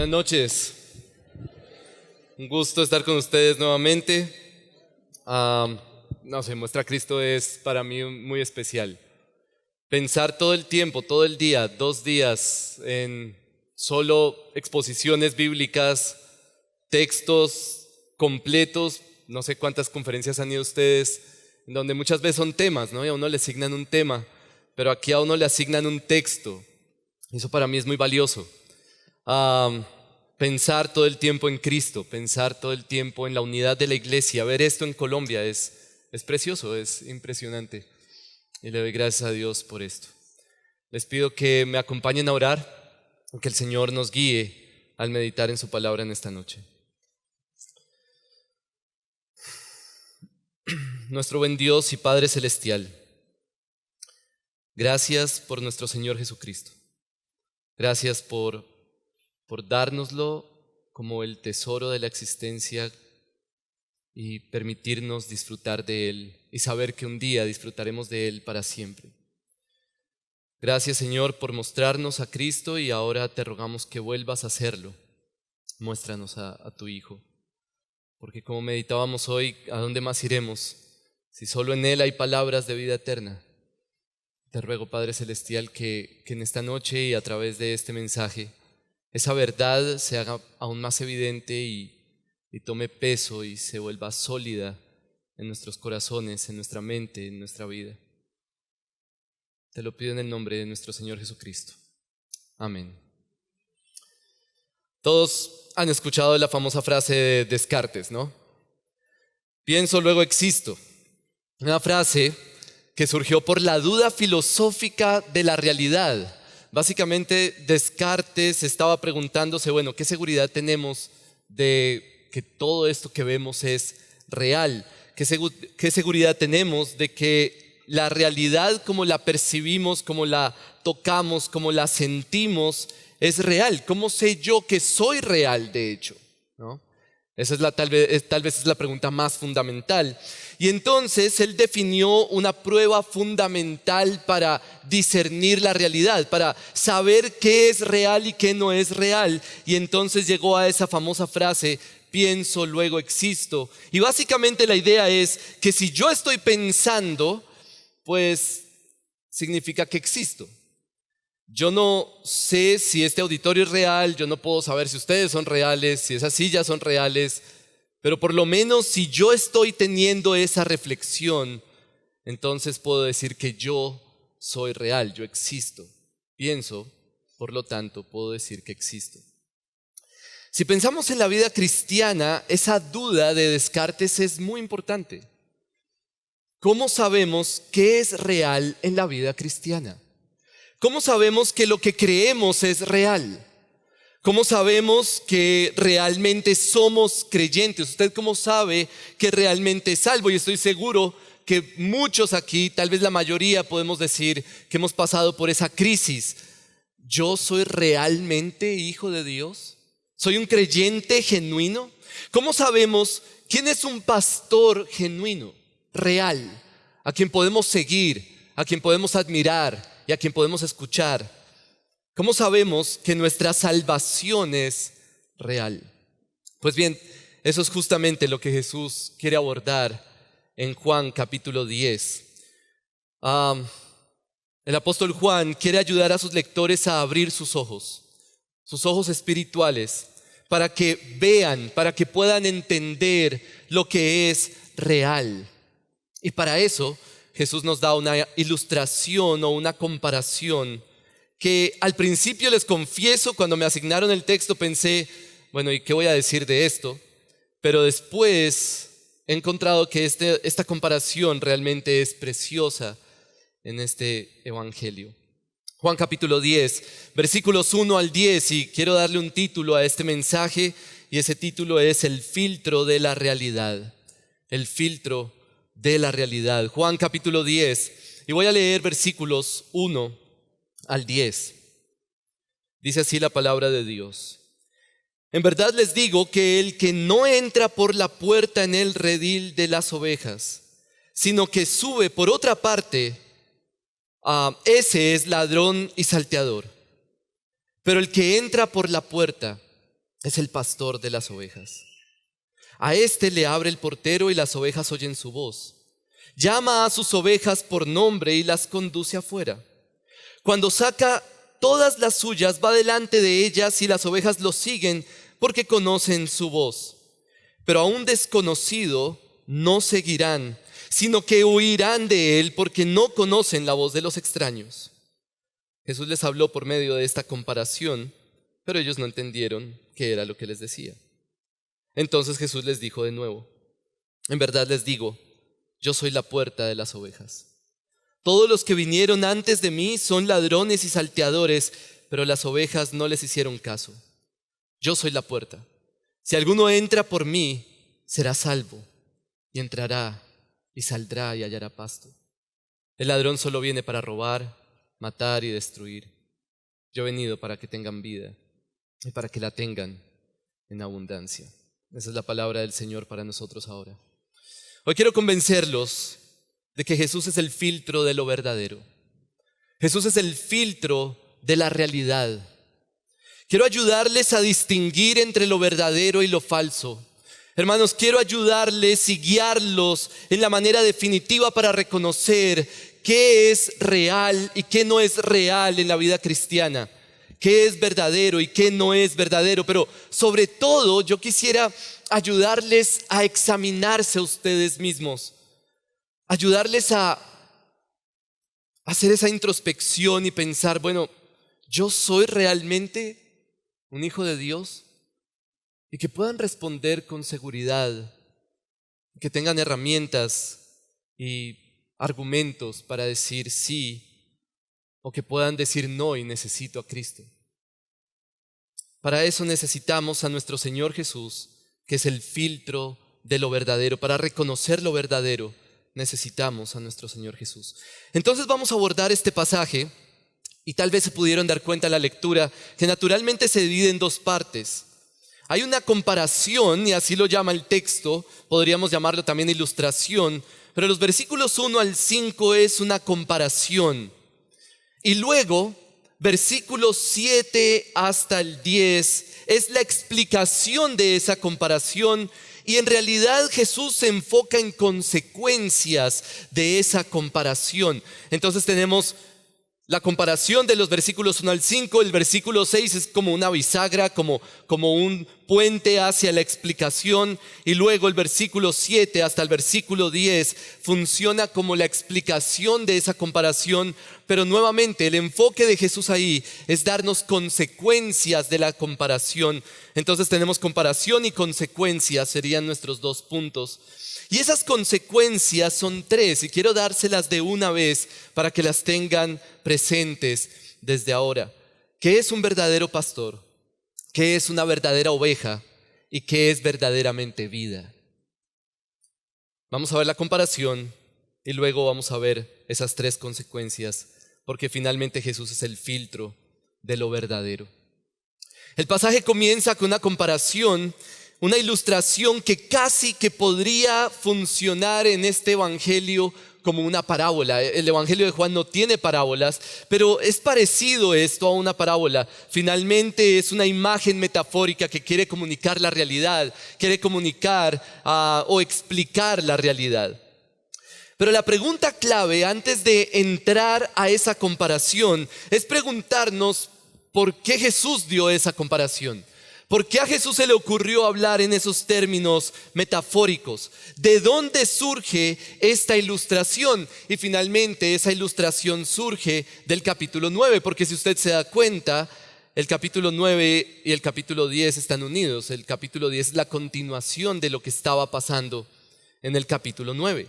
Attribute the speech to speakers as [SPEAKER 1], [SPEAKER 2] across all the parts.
[SPEAKER 1] Buenas noches. Un gusto estar con ustedes nuevamente. No sé, Muestra a Cristo es para mí muy especial. Pensar todo el tiempo, todo el día, 2 días en solo exposiciones bíblicas, textos completos. No sé cuántas conferencias han ido ustedes, en donde muchas veces son temas, ¿no? Y a uno le asignan un tema, pero aquí a uno le asignan un texto. Eso para mí es muy valioso. Pensar todo el tiempo en Cristo, pensar todo el tiempo en la unidad de la iglesia, ver esto en Colombia es precioso, es impresionante. Y le doy gracias a Dios por esto. Les pido que me acompañen a orar, que el Señor nos guíe al meditar en su palabra en esta noche. Nuestro buen Dios y Padre Celestial, gracias por nuestro Señor Jesucristo. Gracias por dárnoslo como el tesoro de la existencia y permitirnos disfrutar de Él y saber que un día disfrutaremos de Él para siempre. Gracias, Señor, por mostrarnos a Cristo y ahora te rogamos que vuelvas a hacerlo. Muéstranos a tu Hijo, porque como meditábamos hoy, ¿a dónde más iremos si solo en Él hay palabras de vida eterna? Te ruego, Padre Celestial, que en esta noche y a través de este mensaje esa verdad se haga aún más evidente y tome peso y se vuelva sólida en nuestros corazones, en nuestra mente, en nuestra vida. Te lo pido en el nombre de nuestro Señor Jesucristo. Amén. Todos han escuchado la famosa frase de Descartes, ¿no? Pienso, luego existo. Una frase que surgió por la duda filosófica de la realidad. Básicamente, Descartes estaba preguntándose, bueno, ¿qué seguridad tenemos de que todo esto que vemos es real? ¿Qué seguridad tenemos de que la realidad como la percibimos, como la tocamos, como la sentimos, es real? ¿Cómo sé yo que soy real, de hecho? ¿No? Esa es tal vez es la pregunta más fundamental. Y entonces él definió una prueba fundamental para discernir la realidad, para saber qué es real y qué no es real. Y entonces llegó a esa famosa frase, pienso, luego existo. Y básicamente la idea es que si yo estoy pensando, pues significa que existo. Yo no sé si este auditorio es real, yo no puedo saber si ustedes son reales, si esas sillas son reales, pero por lo menos si yo estoy teniendo esa reflexión, entonces puedo decir que yo soy real, yo existo. Pienso, por lo tanto, puedo decir que existo. Si pensamos en la vida cristiana, esa duda de Descartes es muy importante. ¿Cómo sabemos qué es real en la vida cristiana? ¿Cómo sabemos que lo que creemos es real? ¿Cómo sabemos que realmente somos creyentes? ¿Usted cómo sabe que realmente es salvo? Y estoy seguro que muchos aquí, tal vez la mayoría, podemos decir que hemos pasado por esa crisis. ¿Yo soy realmente hijo de Dios? ¿Soy un creyente genuino? ¿Cómo sabemos quién es un pastor genuino, real, a quien podemos seguir, a quien podemos admirar y a quien podemos escuchar? ¿Cómo sabemos que nuestra salvación es real? Pues bien, eso es justamente lo que Jesús quiere abordar en Juan capítulo 10. El apóstol Juan quiere ayudar a sus lectores a abrir sus ojos espirituales, para que vean, para que puedan entender lo que es real. Y para eso Jesús nos da una ilustración o una comparación que al principio, les confieso, cuando me asignaron el texto pensé, bueno, ¿y qué voy a decir de esto? Pero después he encontrado que esta comparación realmente es preciosa en este evangelio. Juan capítulo 10, versículos 1 al 10, y quiero darle un título a este mensaje, y ese título es El filtro de la realidad. El filtro de la realidad. Juan capítulo 10, y voy a leer versículos 1 al 10. Dice así la palabra de Dios. En verdad les digo que el que no entra por la puerta en el redil de las ovejas, sino que sube por otra parte, ese es ladrón y salteador. Pero el que entra por la puerta, es el pastor de las ovejas. A éste le abre el portero y las ovejas oyen su voz. Llama a sus ovejas por nombre y las conduce afuera. Cuando saca todas las suyas, va delante de ellas y las ovejas lo siguen porque conocen su voz. Pero a un desconocido no seguirán, sino que huirán de él porque no conocen la voz de los extraños. Jesús les habló por medio de esta comparación, pero ellos no entendieron qué era lo que les decía. Entonces Jesús les dijo de nuevo: en verdad les digo, yo soy la puerta de las ovejas. Todos los que vinieron antes de mí son ladrones y salteadores, pero las ovejas no les hicieron caso. Yo soy la puerta. Si alguno entra por mí, será salvo, y entrará y saldrá y hallará pasto. El ladrón solo viene para robar, matar y destruir. Yo he venido para que tengan vida y para que la tengan en abundancia. Esa es la palabra del Señor para nosotros ahora. Hoy quiero convencerlos de que Jesús es el filtro de lo verdadero. Jesús es el filtro de la realidad. Quiero ayudarles a distinguir entre lo verdadero y lo falso. Hermanos, quiero ayudarles y guiarlos en la manera definitiva para reconocer qué es real y qué no es real en la vida cristiana. Qué es verdadero y qué no es verdadero. Pero sobre todo yo quisiera ayudarles a examinarse a ustedes mismos. Ayudarles a hacer esa introspección y pensar, bueno, ¿yo soy realmente un hijo de Dios? Y que puedan responder con seguridad, que tengan herramientas y argumentos para decir sí, o que puedan decir no y necesito a Cristo. Para eso necesitamos a nuestro Señor Jesús, que es el filtro de lo verdadero. Para reconocer lo verdadero necesitamos a nuestro Señor Jesús. Entonces vamos a abordar este pasaje y tal vez se pudieron dar cuenta en la lectura que naturalmente se divide en dos partes. Hay una comparación, y así lo llama el texto, podríamos llamarlo también ilustración, pero los versículos 1 al 5 es una comparación. Y luego, versículos 7 hasta el 10 es la explicación de esa comparación, y en realidad Jesús se enfoca en consecuencias de esa comparación. Entonces tenemos la comparación de los versículos 1 al 5, el versículo 6 es como una bisagra, como un puente hacia la explicación, y luego el versículo 7 hasta el versículo 10 funciona como la explicación de esa comparación, pero nuevamente el enfoque de Jesús ahí es darnos consecuencias de la comparación. Entonces tenemos comparación y consecuencias, serían nuestros dos puntos. Y esas consecuencias son tres, y quiero dárselas de una vez para que las tengan presentes desde ahora. ¿Qué es un verdadero pastor? ¿Qué es una verdadera oveja? ¿Y qué es verdaderamente vida? Vamos a ver la comparación y luego vamos a ver esas tres consecuencias, porque finalmente Jesús es el filtro de lo verdadero. El pasaje comienza con una comparación, una ilustración que casi que podría funcionar en este evangelio como una parábola. El evangelio de Juan no tiene parábolas, pero es parecido esto a una parábola. Finalmente es una imagen metafórica que quiere comunicar la realidad, quiere comunicar o explicar la realidad. Pero la pregunta clave antes de entrar a esa comparación es preguntarnos por qué Jesús dio esa comparación. ¿Por qué a Jesús se le ocurrió hablar en esos términos metafóricos? ¿De dónde surge esta ilustración? Y finalmente esa ilustración surge del capítulo 9, porque si usted se da cuenta, el capítulo 9 y el capítulo 10 están unidos. El capítulo 10 es la continuación de lo que estaba pasando en el capítulo 9.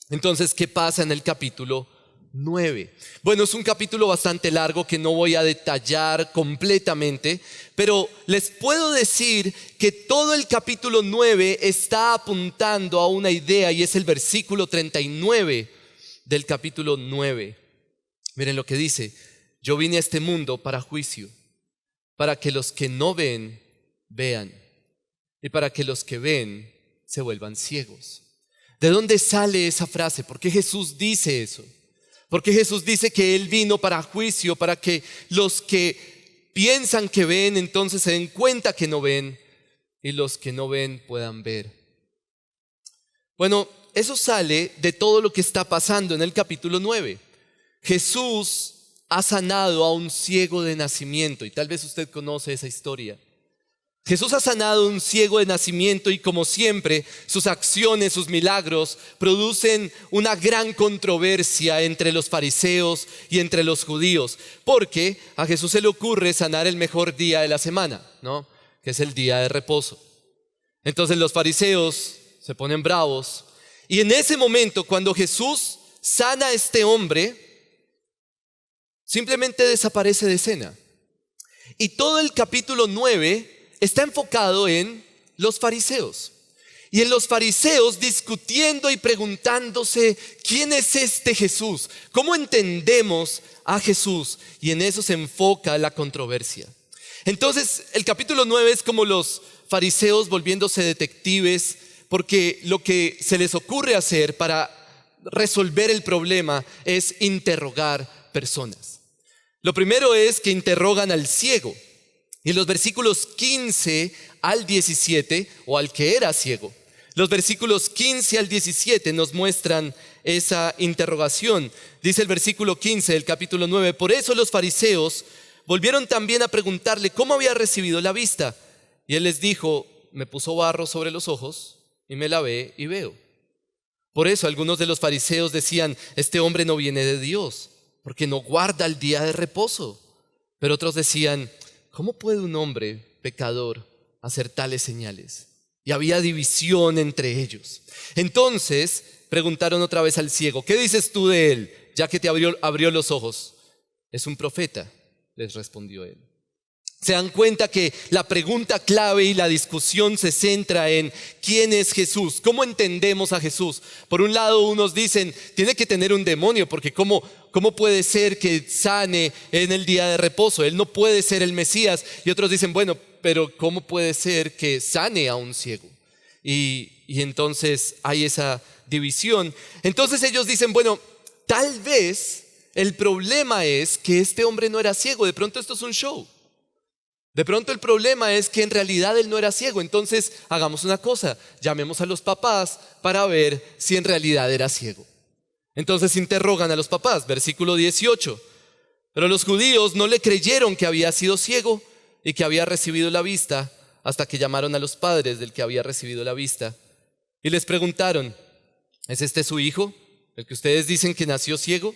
[SPEAKER 1] Entonces, ¿qué pasa en el capítulo 9? Bueno, es un capítulo bastante largo que no voy a detallar completamente, pero les puedo decir que todo el capítulo 9 está apuntando a una idea, y es el versículo 39 del capítulo 9. Miren lo que dice: yo vine a este mundo para juicio, para que los que no ven, vean, y para que los que ven se vuelvan ciegos. ¿De dónde sale esa frase? ¿Por qué Jesús dice eso? ¿Por qué Jesús dice que Él vino para juicio, para que los que piensan que ven, entonces se den cuenta que no ven, y los que no ven puedan ver. Bueno, eso sale de todo lo que está pasando en el capítulo 9. Jesús ha sanado a un ciego de nacimiento, y tal vez usted conoce esa historia. Jesús ha sanado a un ciego de nacimiento y, como siempre, sus acciones, sus milagros producen una gran controversia entre los fariseos y entre los judíos, porque a Jesús se le ocurre sanar el mejor día de la semana, ¿no? Que es el día de reposo. Entonces los fariseos se ponen bravos, y en ese momento, cuando Jesús sana a este hombre, simplemente desaparece de escena. Y todo el capítulo 9 está enfocado en los fariseos. Y en los fariseos discutiendo y preguntándose, ¿quién es este Jesús? ¿Cómo entendemos a Jesús? Y en eso se enfoca la controversia. Entonces, el capítulo 9 es como los fariseos volviéndose detectives, porque lo que se les ocurre hacer para resolver el problema es interrogar personas. Lo primero es que interrogan al ciego. Y en los versículos 15 al 17, o al que era ciego, los versículos 15 al 17 nos muestran esa interrogación. Dice el versículo 15 del capítulo 9, por eso los fariseos volvieron también a preguntarle cómo había recibido la vista. Y él les dijo, me puso barro sobre los ojos y me lavé y veo. Por eso algunos de los fariseos decían, este hombre no viene de Dios, porque no guarda el día de reposo. Pero otros decían, ¿cómo puede un hombre pecador hacer tales señales? Y había división entre ellos. Entonces preguntaron otra vez al ciego, ¿qué dices tú de él, ya que te abrió los ojos? Es un profeta, les respondió él. Se dan cuenta que la pregunta clave y la discusión se centra en ¿quién es Jesús? ¿Cómo entendemos a Jesús? Por un lado, unos dicen, tiene que tener un demonio, porque ¿cómo puede ser que sane en el día de reposo? Él no puede ser el Mesías. Y otros dicen, bueno, pero ¿cómo puede ser que sane a un ciego? Y entonces hay esa división. Entonces ellos dicen, bueno, tal vez el problema es que este hombre no era ciego. De pronto esto es un show. De pronto el problema es que en realidad él no era ciego. Entonces hagamos una cosa, llamemos a los papás para ver si en realidad era ciego. Entonces interrogan a los papás, versículo 18. Pero los judíos no le creyeron que había sido ciego y que había recibido la vista hasta que llamaron a los padres del que había recibido la vista. Y les preguntaron, ¿es este su hijo, el que ustedes dicen que nació ciego?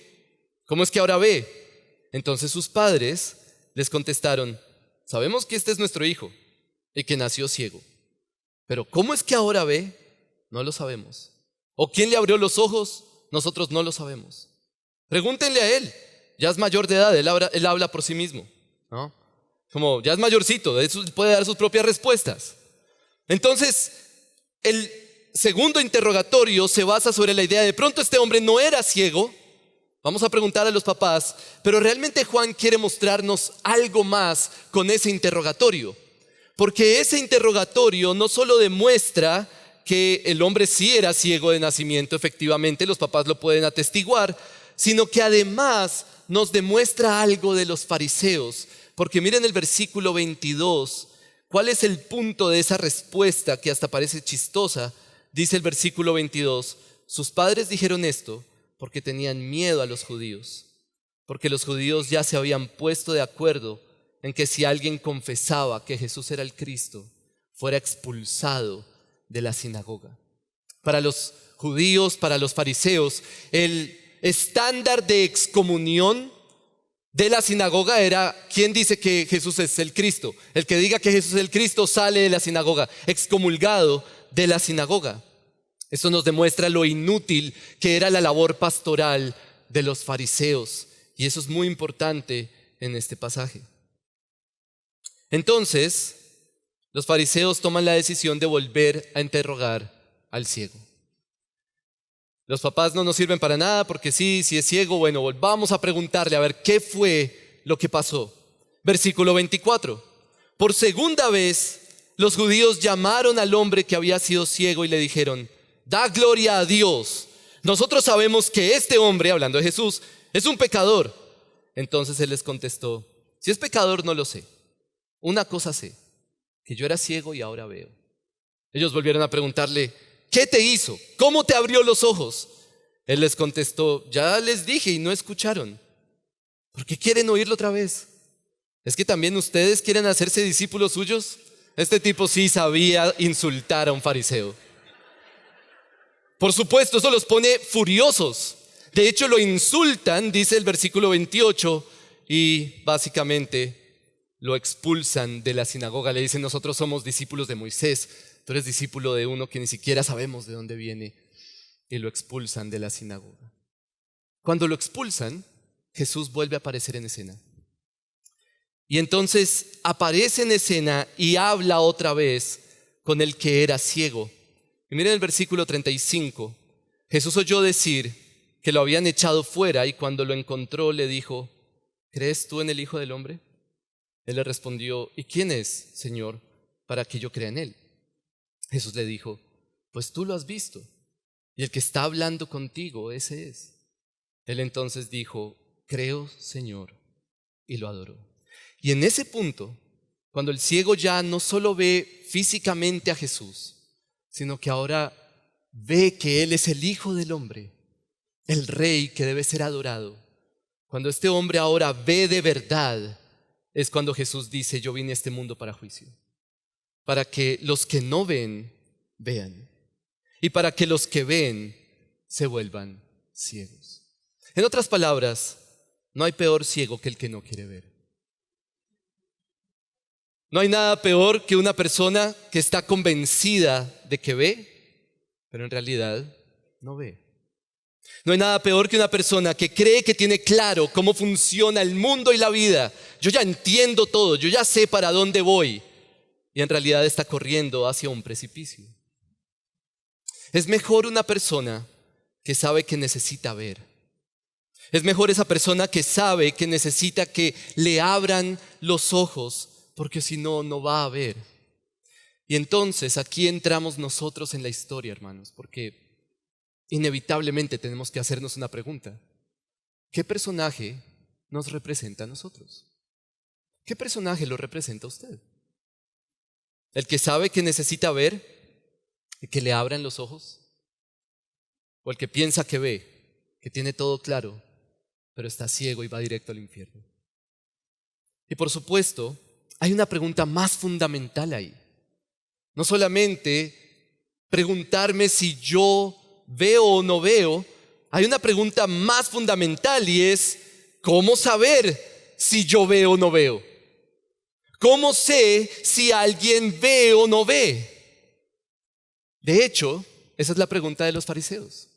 [SPEAKER 1] ¿Cómo es que ahora ve? Entonces sus padres les contestaron, sabemos que este es nuestro hijo y que nació ciego, pero ¿cómo es que ahora ve? No lo sabemos. ¿O quién le abrió los ojos? Nosotros no lo sabemos. Pregúntenle a él, ya es mayor de edad, él habla por sí mismo, ¿no? Como ya es mayorcito, puede dar sus propias respuestas. Entonces, el segundo interrogatorio se basa sobre la idea de pronto este hombre no era ciego. Vamos a preguntar a los papás, pero realmente Juan quiere mostrarnos algo más con ese interrogatorio. Porque ese interrogatorio no solo demuestra que el hombre sí era ciego de nacimiento, efectivamente, los papás lo pueden atestiguar, sino que además nos demuestra algo de los fariseos. Porque miren el versículo 22, ¿cuál es el punto de esa respuesta que hasta parece chistosa? Dice el versículo 22, sus padres dijeron esto porque tenían miedo a los judíos, porque los judíos ya se habían puesto de acuerdo en que si alguien confesaba que Jesús era el Cristo, fuera expulsado de la sinagoga. Para los judíos, para los fariseos, el estándar de excomunión de la sinagoga era ¿quién dice que Jesús es el Cristo? El que diga que Jesús es el Cristo sale de la sinagoga, excomulgado de la sinagoga. Esto nos demuestra lo inútil que era la labor pastoral de los fariseos. Y eso es muy importante en este pasaje. Entonces, los fariseos toman la decisión de volver a interrogar al ciego. Los papás no nos sirven para nada porque si es ciego, bueno, volvamos a preguntarle a ver qué fue lo que pasó. Versículo 24. Por segunda vez, los judíos llamaron al hombre que había sido ciego y le dijeron, da gloria a Dios. Nosotros sabemos que este hombre, hablando de Jesús, es un pecador. Entonces él les contestó, Si es pecador, no lo sé. Una cosa sé, que yo era ciego y ahora veo. Ellos volvieron a preguntarle, ¿qué te hizo? ¿Cómo te abrió los ojos? Él les contestó, ya les dije y no escucharon. ¿Por qué quieren oírlo otra vez? ¿Es que también ustedes quieren hacerse discípulos suyos? Este tipo sí sabía insultar a un fariseo. Por supuesto, eso los pone furiosos. De hecho, lo insultan, dice el versículo 28, y básicamente lo expulsan de la sinagoga. Le dicen, nosotros somos discípulos de Moisés, tú eres discípulo de uno que ni siquiera sabemos de dónde viene. Y lo expulsan de la sinagoga. Cuando lo expulsan, Jesús vuelve a aparecer en escena. Y entonces aparece en escena y habla otra vez con el que era ciego. Y miren el versículo 35. Jesús oyó decir que lo habían echado fuera y cuando lo encontró le dijo, ¿crees tú en el Hijo del Hombre? Él le respondió, ¿y quién es, Señor, para que yo crea en él? Jesús le dijo, pues tú lo has visto y el que está hablando contigo, ese es. Él entonces dijo, creo, Señor, y lo adoró. Y en ese punto, cuando el ciego ya no solo ve físicamente a Jesús, sino que ahora ve que Él es el Hijo del Hombre, el Rey que debe ser adorado. Cuando este hombre ahora ve de verdad, es cuando Jesús dice, yo vine a este mundo para juicio, para que los que no ven, vean, y para que los que ven se vuelvan ciegos. En otras palabras, no hay peor ciego que el que no quiere ver. No hay nada peor que una persona que está convencida de que ve, pero en realidad no ve. No hay nada peor que una persona que cree que tiene claro cómo funciona el mundo y la vida. Yo ya entiendo todo, yo ya sé para dónde voy. Y en realidad está corriendo hacia un precipicio. Es mejor una persona que sabe que necesita ver. Es mejor esa persona que sabe que necesita que le abran los ojos, porque si no, no va a ver. Y entonces aquí entramos nosotros en la historia, hermanos, porque inevitablemente tenemos que hacernos una pregunta. ¿Qué personaje nos representa a nosotros? ¿Qué personaje lo representa a usted? ¿El que sabe que necesita ver y que le abran los ojos? ¿O el que piensa que ve, que tiene todo claro, pero está ciego y va directo al infierno? Y por supuesto, hay una pregunta más fundamental ahí. No solamente preguntarme si yo veo o no veo, hay una pregunta más fundamental y es, ¿cómo saber si yo veo o no veo? ¿Cómo sé si alguien ve o no ve? De hecho, esa es la pregunta de los fariseos.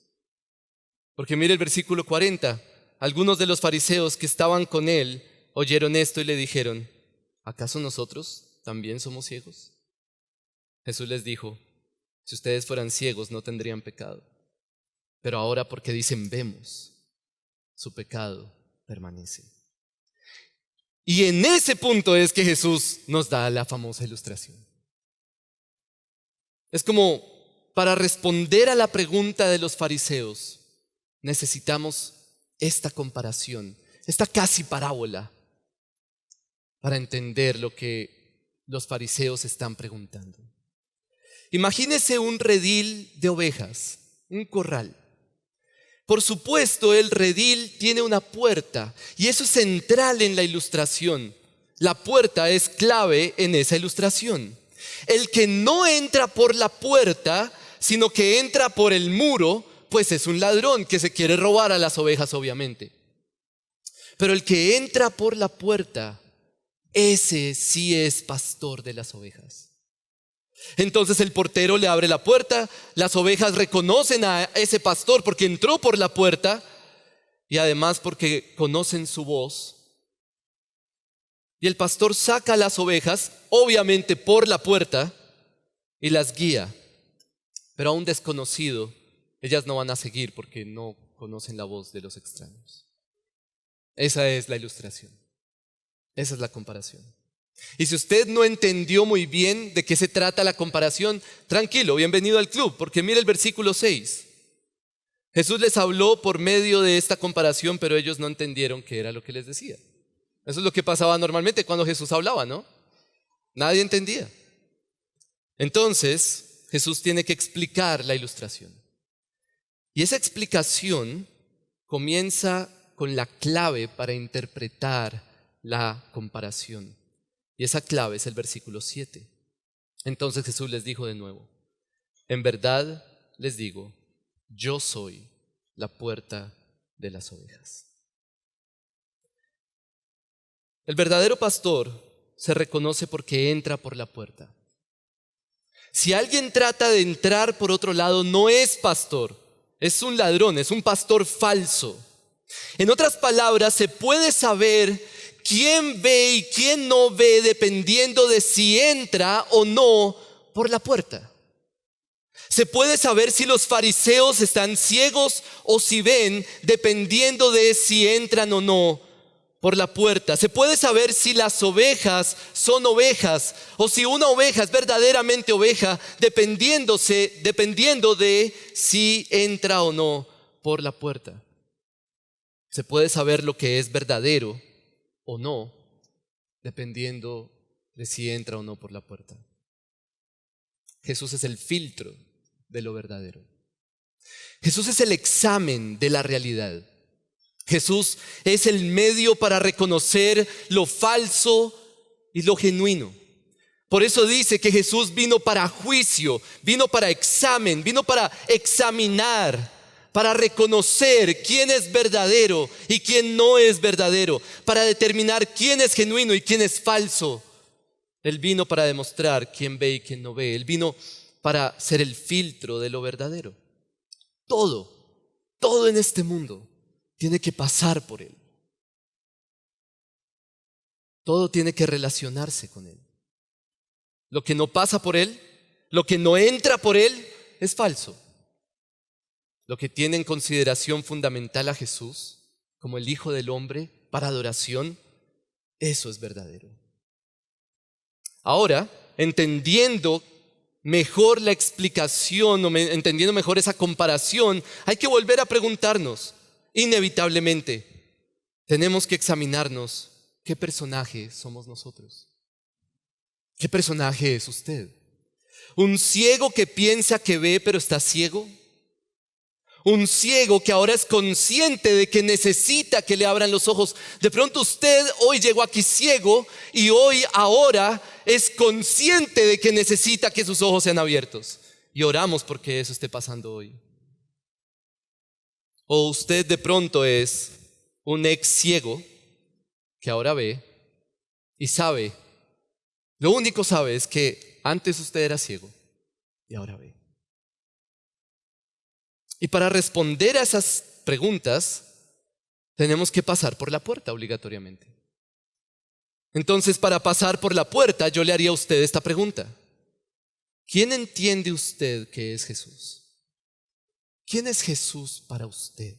[SPEAKER 1] Porque mire el versículo 40. Algunos de los fariseos que estaban con él oyeron esto y le dijeron, ¿acaso nosotros también somos ciegos? Jesús les dijo, si ustedes fueran ciegos no tendrían pecado. Pero ahora porque dicen vemos, su pecado permanece. Y en ese punto es que Jesús nos da la famosa ilustración. Es como para responder a la pregunta de los fariseos, necesitamos esta comparación, esta casi parábola, para entender lo que los fariseos están preguntando. Imagínese un redil de ovejas, un corral. Por supuesto, el redil tiene una puerta y eso es central en la ilustración. La puerta es clave en esa ilustración. El que no entra por la puerta, sino que entra por el muro, pues es un ladrón que se quiere robar a las ovejas, obviamente. Pero el que entra por la puerta, ese sí es pastor de las ovejas. Entonces el portero le abre la puerta, las ovejas reconocen a ese pastor porque entró por la puerta y además porque conocen su voz. Y el pastor saca a las ovejas, obviamente por la puerta, y las guía. Pero a un desconocido, ellas no van a seguir porque no conocen la voz de los extraños. Esa es la ilustración. Esa es la comparación. Y si usted no entendió muy bien de qué se trata la comparación, tranquilo, bienvenido al club, porque mire el versículo 6. Jesús les habló por medio de esta comparación, pero ellos no entendieron qué era lo que les decía. Eso es lo que pasaba normalmente cuando Jesús hablaba, ¿no? Nadie entendía. Entonces, Jesús tiene que explicar la ilustración. Y esa explicación comienza con la clave para interpretar la comparación. Y esa clave es el versículo 7. Entonces Jesús les dijo de nuevo: en verdad les digo, yo soy la puerta de las ovejas. El verdadero pastor se reconoce porque entra por la puerta. Si alguien trata de entrar por otro lado, no es pastor, es un ladrón, es un pastor falso. En otras palabras, se puede saber quién ve y quién no ve dependiendo de si entra o no por la puerta. Se puede saber si los fariseos están ciegos o si ven dependiendo de si entran o no por la puerta. Se puede saber si las ovejas son ovejas o si una oveja es verdaderamente oveja dependiendo de si entra o no por la puerta. Se puede saber lo que es verdadero o no dependiendo de si entra o no por la puerta. Jesús es el filtro de lo verdadero. Jesús es el examen de la realidad. Jesús es el medio para reconocer lo falso y lo genuino. Por eso dice que Jesús vino para juicio, vino para examen, vino para examinar, para reconocer quién es verdadero y quién no es verdadero, para determinar quién es genuino y quién es falso. Él vino para demostrar quién ve y quién no ve. Él vino para ser el filtro de lo verdadero. Todo en este mundo tiene que pasar por Él. Todo tiene que relacionarse con Él. Lo que no pasa por Él, lo que no entra por Él, es falso. Lo que tiene en consideración fundamental a Jesús como el Hijo del Hombre para adoración, eso es verdadero. Ahora, entendiendo mejor la explicación o entendiendo mejor esa comparación, hay que volver a preguntarnos, inevitablemente, tenemos que examinarnos qué personaje somos nosotros. ¿Qué personaje es usted? ¿Un ciego que piensa que ve pero está ciego? Un ciego que ahora es consciente de que necesita que le abran los ojos. De pronto usted hoy llegó aquí ciego y ahora es consciente de que necesita que sus ojos sean abiertos. Y oramos porque eso esté pasando hoy. O usted de pronto es un ex ciego que ahora ve y sabe. Lo único sabe es que antes usted era ciego y ahora ve. Y para responder a esas preguntas, tenemos que pasar por la puerta obligatoriamente. Entonces, para pasar por la puerta, yo le haría a usted esta pregunta. ¿Quién entiende usted que es Jesús? ¿Quién es Jesús para usted?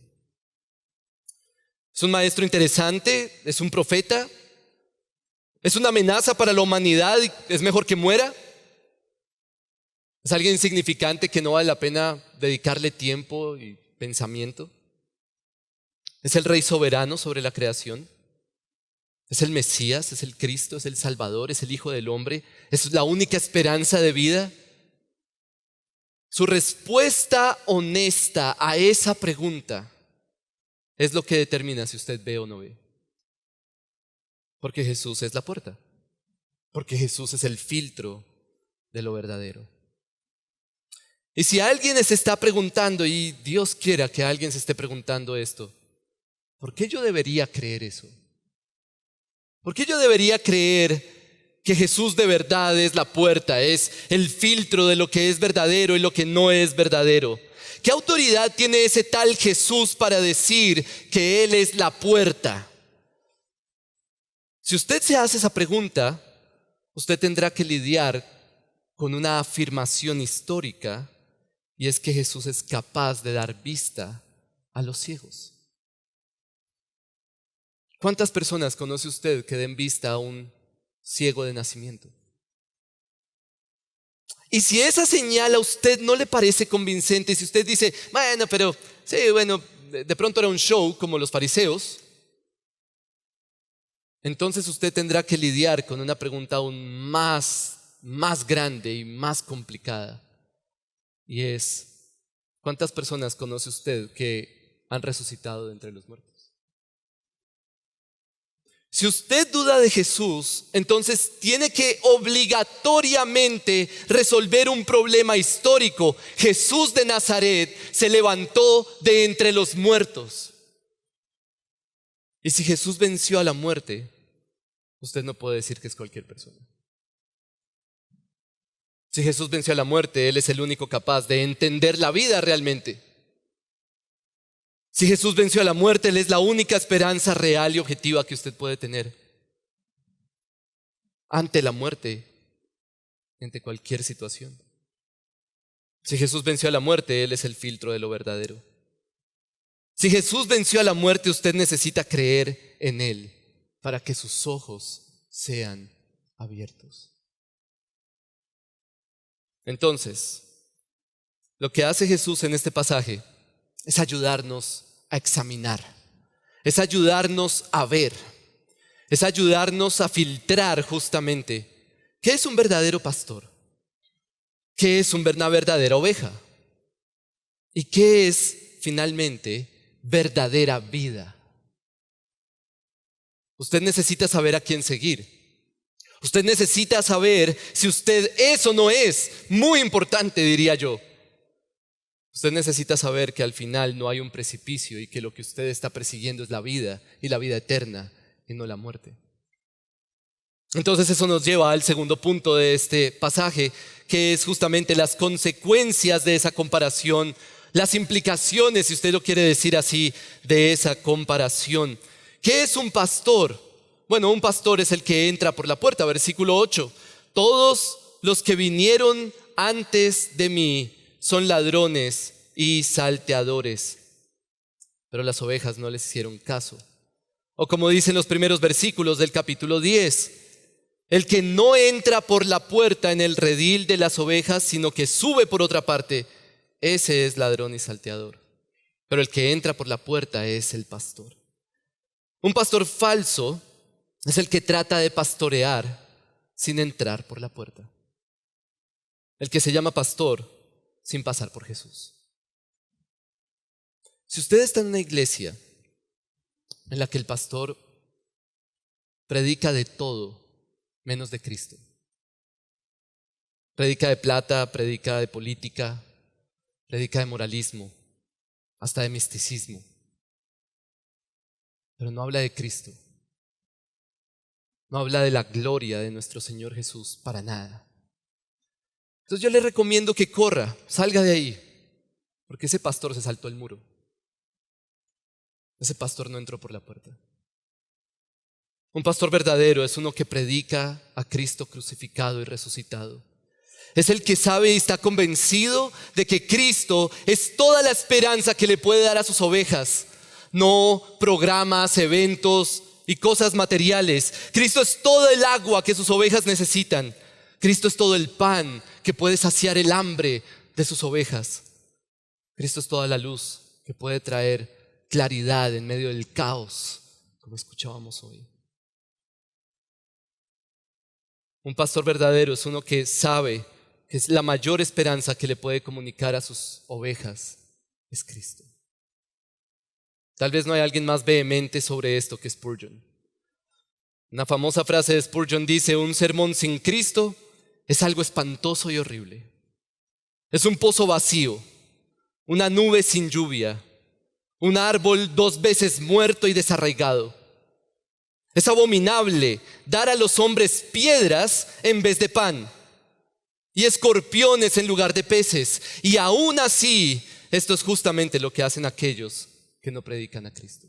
[SPEAKER 1] ¿Es un maestro interesante? ¿Es un profeta? ¿Es una amenaza para la humanidad y es mejor que muera? ¿Es alguien insignificante que no vale la pena dedicarle tiempo y pensamiento? ¿Es el Rey soberano sobre la creación? ¿Es el Mesías? ¿Es el Cristo? ¿Es el Salvador? ¿Es el Hijo del Hombre? ¿Es la única esperanza de vida? Su respuesta honesta a esa pregunta es lo que determina si usted ve o no ve. Porque Jesús es la puerta. Porque Jesús es el filtro de lo verdadero. Y si alguien se está preguntando, y Dios quiera que alguien se esté preguntando esto, ¿por qué yo debería creer eso? ¿Por qué yo debería creer que Jesús de verdad es la puerta, es el filtro de lo que es verdadero y lo que no es verdadero? ¿Qué autoridad tiene ese tal Jesús para decir que Él es la puerta? Si usted se hace esa pregunta, usted tendrá que lidiar con una afirmación histórica. Y es que Jesús es capaz de dar vista a los ciegos. ¿Cuántas personas conoce usted que den vista a un ciego de nacimiento? Y si esa señal a usted no le parece convincente, si usted dice, de pronto era un show como los fariseos, entonces usted tendrá que lidiar con una pregunta aún más grande y más complicada. Y es, ¿cuántas personas conoce usted que han resucitado de entre los muertos? Si usted duda de Jesús, entonces tiene que obligatoriamente resolver un problema histórico. Jesús de Nazaret se levantó de entre los muertos. Y si Jesús venció a la muerte, usted no puede decir que es cualquier persona. Si Jesús venció a la muerte, Él es el único capaz de entender la vida realmente. Si Jesús venció a la muerte, Él es la única esperanza real y objetiva que usted puede tener ante la muerte, ante cualquier situación. Si Jesús venció a la muerte, Él es el filtro de lo verdadero. Si Jesús venció a la muerte, usted necesita creer en Él para que sus ojos sean abiertos. Entonces, lo que hace Jesús en este pasaje es ayudarnos a examinar, es ayudarnos a ver, es ayudarnos a filtrar justamente qué es un verdadero pastor, qué es una verdadera oveja y qué es finalmente verdadera vida. Usted necesita saber a quién seguir. Usted necesita saber si usted es o no es. Muy importante, diría yo. Usted necesita saber que al final no hay un precipicio y que lo que usted está persiguiendo es la vida y la vida eterna y no la muerte. Entonces eso nos lleva al segundo punto de este pasaje, que es justamente las consecuencias de esa comparación, las implicaciones, si usted lo quiere decir así, de esa comparación. ¿Qué es un pastor? Bueno, un pastor es el que entra por la puerta, versículo 8. Todos los que vinieron antes de mí son ladrones y salteadores, pero las ovejas no les hicieron caso. O como dicen los primeros versículos del capítulo 10, el que no entra por la puerta en el redil de las ovejas, sino que sube por otra parte, ese es ladrón y salteador. Pero el que entra por la puerta es el pastor. Un pastor falso es el que trata de pastorear sin entrar por la puerta. El que se llama pastor sin pasar por Jesús. Si usted está en una iglesia en la que el pastor predica de todo menos de Cristo, predica de plata, predica de política, predica de moralismo, hasta de misticismo, pero no habla de Cristo, no habla de la gloria de nuestro Señor Jesús para nada. Entonces yo le recomiendo que corra, salga de ahí, porque ese pastor se saltó el muro. Ese pastor no entró por la puerta. Un pastor verdadero es uno que predica a Cristo crucificado y resucitado. Es el que sabe y está convencido de que Cristo es toda la esperanza que le puede dar a sus ovejas, no programas, eventos y cosas materiales. Cristo es todo el agua que sus ovejas necesitan. Cristo es todo el pan que puede saciar el hambre de sus ovejas. Cristo es toda la luz que puede traer claridad en medio del caos, como escuchábamos hoy. Un pastor verdadero es uno que sabe que es la mayor esperanza que le puede comunicar a sus ovejas es Cristo. Tal vez no hay alguien más vehemente sobre esto que Spurgeon. Una famosa frase de Spurgeon dice: un sermón sin Cristo es algo espantoso y horrible. Es un pozo vacío, una nube sin lluvia, un árbol 2 veces muerto y desarraigado. Es abominable dar a los hombres piedras en vez de pan y escorpiones en lugar de peces. Y aún así, esto es justamente lo que hacen aquellos que no predican a Cristo.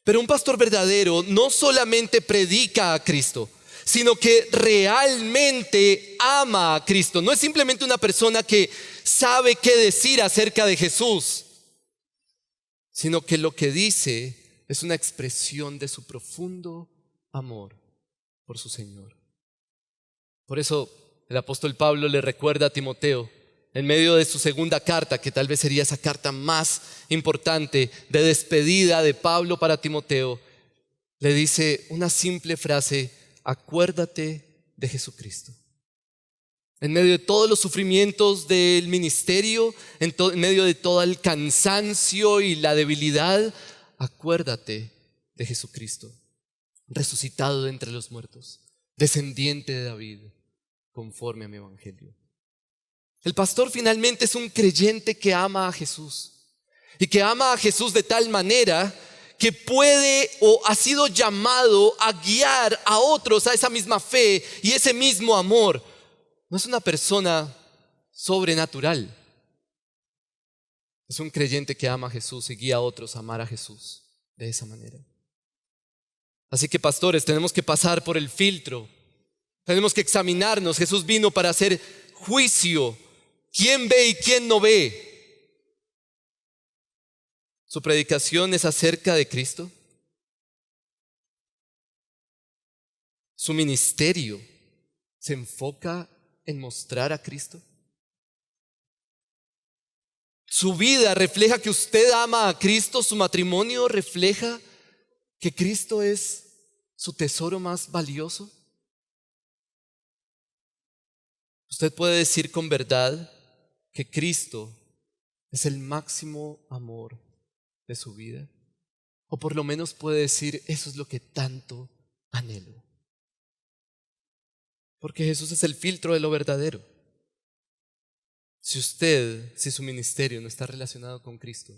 [SPEAKER 1] Pero un pastor verdadero no solamente predica a Cristo, sino que realmente ama a Cristo. No es simplemente una persona que sabe qué decir acerca de Jesús, sino que lo que dice es una expresión de su profundo amor por su Señor. Por eso el apóstol Pablo le recuerda a Timoteo en medio de su segunda carta, que tal vez sería esa carta más importante de despedida de Pablo para Timoteo, le dice una simple frase: acuérdate de Jesucristo. En medio de todos los sufrimientos del ministerio, en medio de todo el cansancio y la debilidad, acuérdate de Jesucristo, resucitado de entre los muertos, descendiente de David, conforme a mi evangelio. El pastor finalmente es un creyente que ama a Jesús, y que ama a Jesús de tal manera que puede o ha sido llamado a guiar a otros a esa misma fe y ese mismo amor. No es una persona sobrenatural. Es un creyente que ama a Jesús y guía a otros a amar a Jesús de esa manera. Así que, pastores, tenemos que pasar por el filtro. Tenemos que examinarnos. Jesús vino para hacer juicio. ¿Quién ve y quién no ve? ¿Su predicación es acerca de Cristo? ¿Su ministerio se enfoca en mostrar a Cristo? ¿Su vida refleja que usted ama a Cristo? ¿Su matrimonio refleja que Cristo es su tesoro más valioso? Usted puede decir con verdad que Cristo es el máximo amor de su vida, o por lo menos puede decir: eso es lo que tanto anhelo. Porque Jesús es el filtro de lo verdadero. Si su ministerio no está relacionado con Cristo,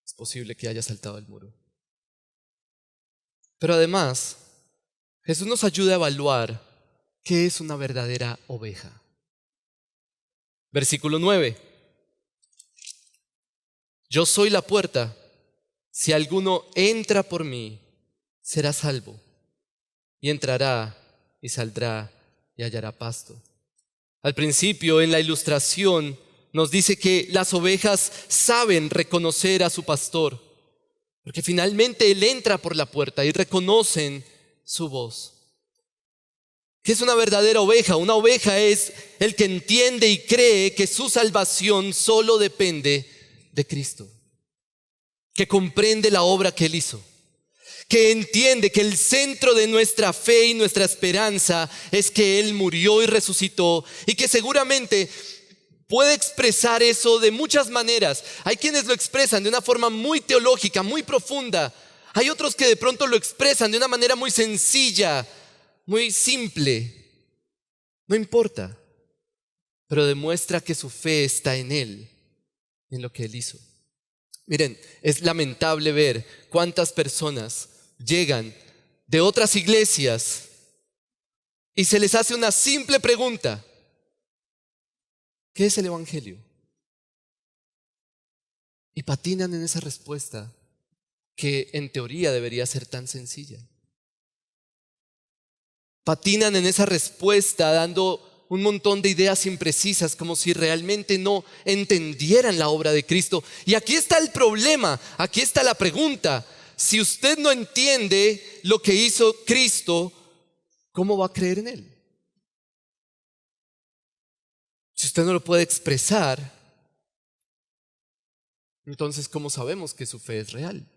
[SPEAKER 1] es posible que haya saltado el muro. Pero además, Jesús nos ayuda a evaluar qué es una verdadera oveja. Versículo 9. Yo soy la puerta. Si alguno entra por mí, será salvo. Y entrará y saldrá y hallará pasto. Al principio, en la ilustración, nos dice que las ovejas saben reconocer a su pastor, porque finalmente él entra por la puerta y reconocen su voz. ¿Qué es una verdadera oveja? Una oveja es el que entiende y cree que su salvación solo depende de Cristo, que comprende la obra que él hizo, que entiende que el centro de nuestra fe y nuestra esperanza es que Él murió y resucitó, y que seguramente puede expresar eso de muchas maneras. Hay quienes lo expresan de una forma muy teológica, muy profunda. Hay otros que de pronto lo expresan de una manera muy sencilla, muy simple. No importa, pero demuestra que su fe está en Él, en lo que Él hizo. Miren, es lamentable ver cuántas personas llegan de otras iglesias y se les hace una simple pregunta: ¿qué es el evangelio? Y patinan en esa respuesta que en teoría debería ser tan sencilla. Patinan en esa respuesta dando un montón de ideas imprecisas, como si realmente no entendieran la obra de Cristo. Y aquí está el problema, aquí está la pregunta. Si usted no entiende lo que hizo Cristo, ¿cómo va a creer en Él? Si usted no lo puede expresar, entonces ¿cómo sabemos que su fe es real?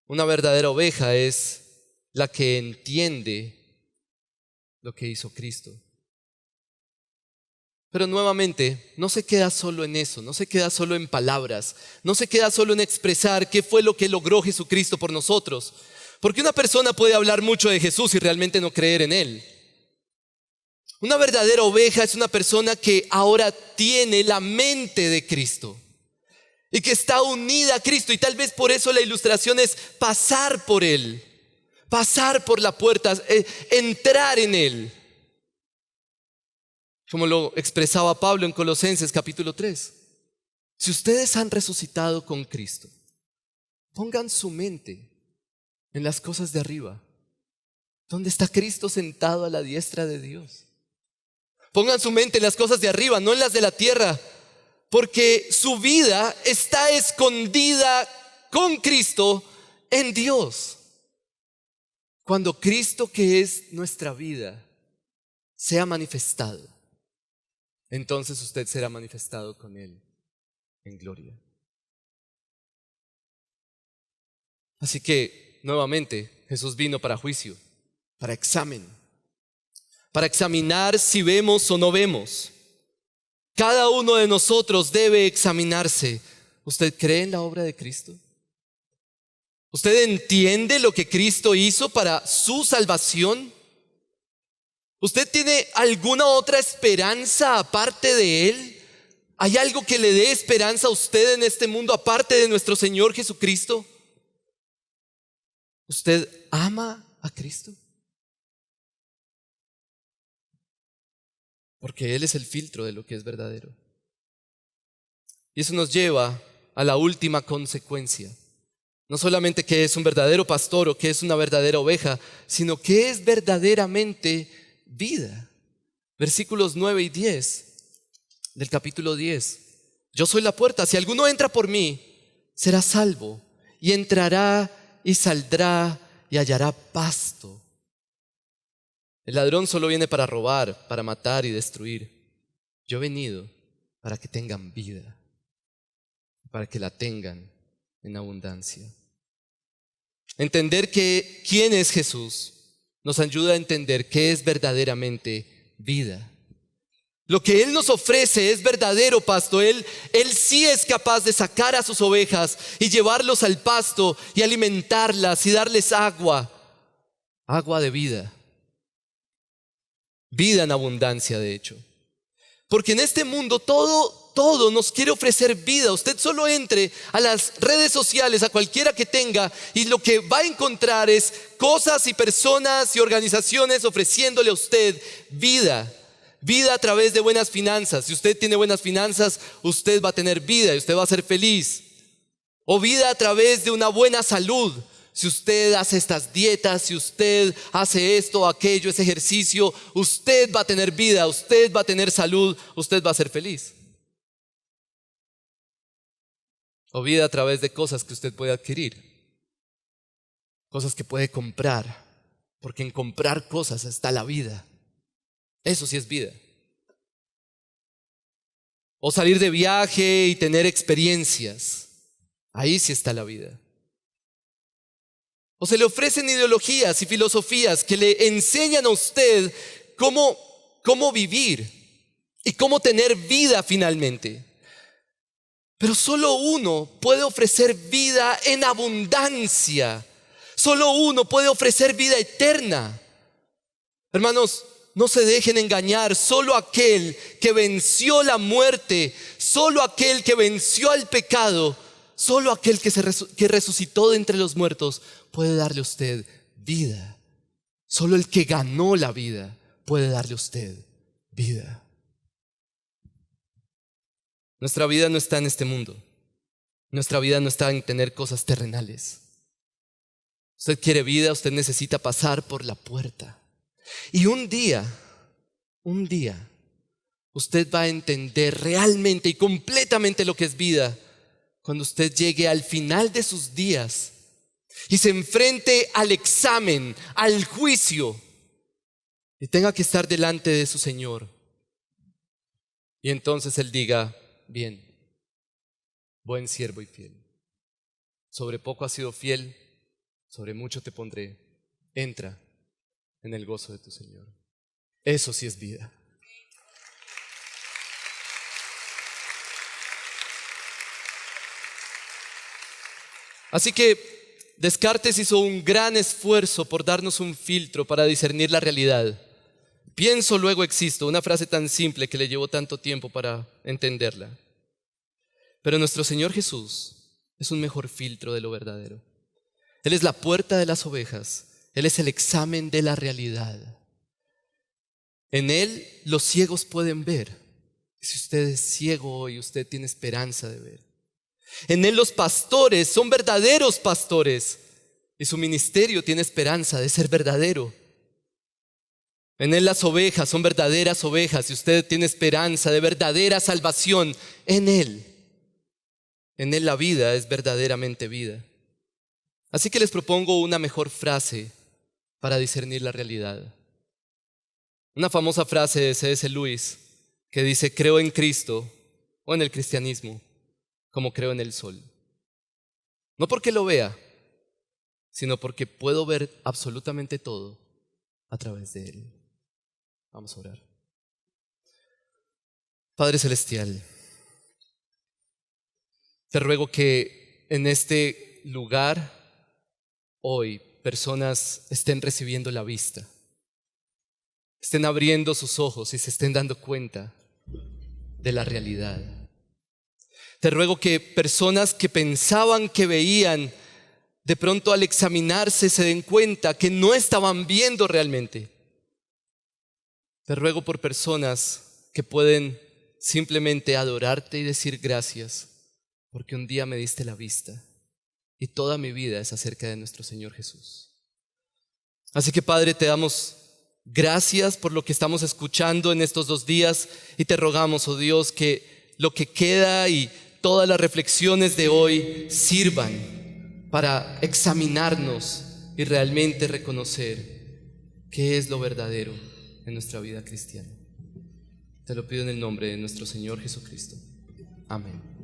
[SPEAKER 1] Una verdadera oveja es la que entiende lo que hizo Cristo. Pero nuevamente, no se queda solo en eso, no se queda solo en palabras, no se queda solo en expresar qué fue lo que logró Jesucristo por nosotros. Porque una persona puede hablar mucho de Jesús y realmente no creer en Él. Una verdadera oveja es una persona que ahora tiene la mente de Cristo y que está unida a Cristo, y tal vez por eso la ilustración es pasar por Él, pasar por la puerta, entrar en Él. Como lo expresaba Pablo en Colosenses capítulo 3. Si ustedes han resucitado con Cristo, pongan su mente en las cosas de arriba, donde está Cristo sentado a la diestra de Dios. Pongan su mente en las cosas de arriba, no en las de la tierra, porque su vida está escondida con Cristo en Dios. Cuando Cristo, que es nuestra vida, sea manifestado, entonces usted será manifestado con Él en gloria. Así que, nuevamente, Jesús vino para juicio, para examen, para examinar si vemos o no vemos. Cada uno de nosotros debe examinarse. ¿Usted cree en la obra de Cristo? ¿Usted entiende lo que Cristo hizo para su salvación? ¿Usted tiene alguna otra esperanza aparte de Él? ¿Hay algo que le dé esperanza a usted en este mundo aparte de nuestro Señor Jesucristo? ¿Usted ama a Cristo? Porque Él es el filtro de lo que es verdadero. Y eso nos lleva a la última consecuencia. No solamente que es un verdadero pastor o que es una verdadera oveja, sino que es verdaderamente vida. Versículos 9 y 10 del capítulo 10. Yo soy la puerta, si alguno entra por mí, será salvo, y entrará y saldrá y hallará pasto. El ladrón solo viene para robar, para matar y destruir. Yo he venido para que tengan vida, para que la tengan en abundancia. Entender que quién es Jesús nos ayuda a entender qué es verdaderamente vida. Lo que Él nos ofrece es verdadero pasto. Él sí es capaz de sacar a sus ovejas y llevarlos al pasto y alimentarlas y darles agua de vida. Vida en abundancia, de hecho. Porque en este mundo todo nos quiere ofrecer vida. Usted solo entre a las redes sociales, a cualquiera que tenga, y lo que va a encontrar es cosas y personas y organizaciones ofreciéndole a usted vida. Vida a través de buenas finanzas. Si usted tiene buenas finanzas, usted va a tener vida y usted va a ser feliz. O vida a través de una buena salud. Si usted hace estas dietas, si usted hace esto, aquello, ese ejercicio, usted va a tener vida, usted va a tener salud, usted va a ser feliz. O vida a través de cosas que usted puede adquirir, cosas que puede comprar, porque en comprar cosas está la vida. Eso sí es vida. O salir de viaje y tener experiencias, ahí sí está la vida. O se le ofrecen ideologías y filosofías que le enseñan a usted cómo vivir y cómo tener vida finalmente. Pero solo uno puede ofrecer vida en abundancia. Solo uno puede ofrecer vida eterna. Hermanos, no se dejen engañar. Solo aquel que venció la muerte, solo aquel que venció al pecado, solo aquel que resucitó de entre los muertos puede darle a usted vida. Solo el que ganó la vida puede darle a usted vida. Nuestra vida no está en este mundo. Nuestra vida no está en tener cosas terrenales. Usted quiere vida, usted necesita pasar por la puerta. Y un día, usted va a entender realmente y completamente lo que es vida cuando usted llegue al final de sus días y se enfrente al examen, al juicio, y tenga que estar delante de su Señor. Y entonces Él diga: bien, buen siervo y fiel. Sobre poco has sido fiel, sobre mucho te pondré. Entra en el gozo de tu Señor. Eso sí es vida. Así que Descartes hizo un gran esfuerzo por darnos un filtro para discernir la realidad. Pienso, luego existo, una frase tan simple que le llevó tanto tiempo para entenderla. Pero nuestro Señor Jesús es un mejor filtro de lo verdadero. Él es la puerta de las ovejas. Él es el examen de la realidad. En Él los ciegos pueden ver. Si usted es ciego hoy, usted tiene esperanza de ver. En Él los pastores son verdaderos pastores y su ministerio tiene esperanza de ser verdadero. En Él las ovejas son verdaderas ovejas y usted tiene esperanza de verdadera salvación en Él. En Él la vida es verdaderamente vida. Así que les propongo una mejor frase para discernir la realidad. Una famosa frase de C.S. Lewis que dice, creo en Cristo o en el cristianismo como creo en el sol. No porque lo vea, sino porque puedo ver absolutamente todo a través de Él. Vamos a orar. Padre Celestial, te ruego que en este lugar hoy personas estén recibiendo la vista, estén abriendo sus ojos y se estén dando cuenta de la realidad. Te ruego que personas que pensaban que veían, de pronto al examinarse se den cuenta que no estaban viendo realmente. Te ruego por personas que pueden simplemente adorarte y decir gracias, porque un día me diste la vista y toda mi vida es acerca de nuestro Señor Jesús. Así que Padre, te damos gracias por lo que estamos escuchando en estos 2 días y te rogamos, oh Dios, que lo que queda y todas las reflexiones de hoy sirvan para examinarnos y realmente reconocer qué es lo verdadero en nuestra vida cristiana. Te lo pido en el nombre de nuestro Señor Jesucristo. Amén.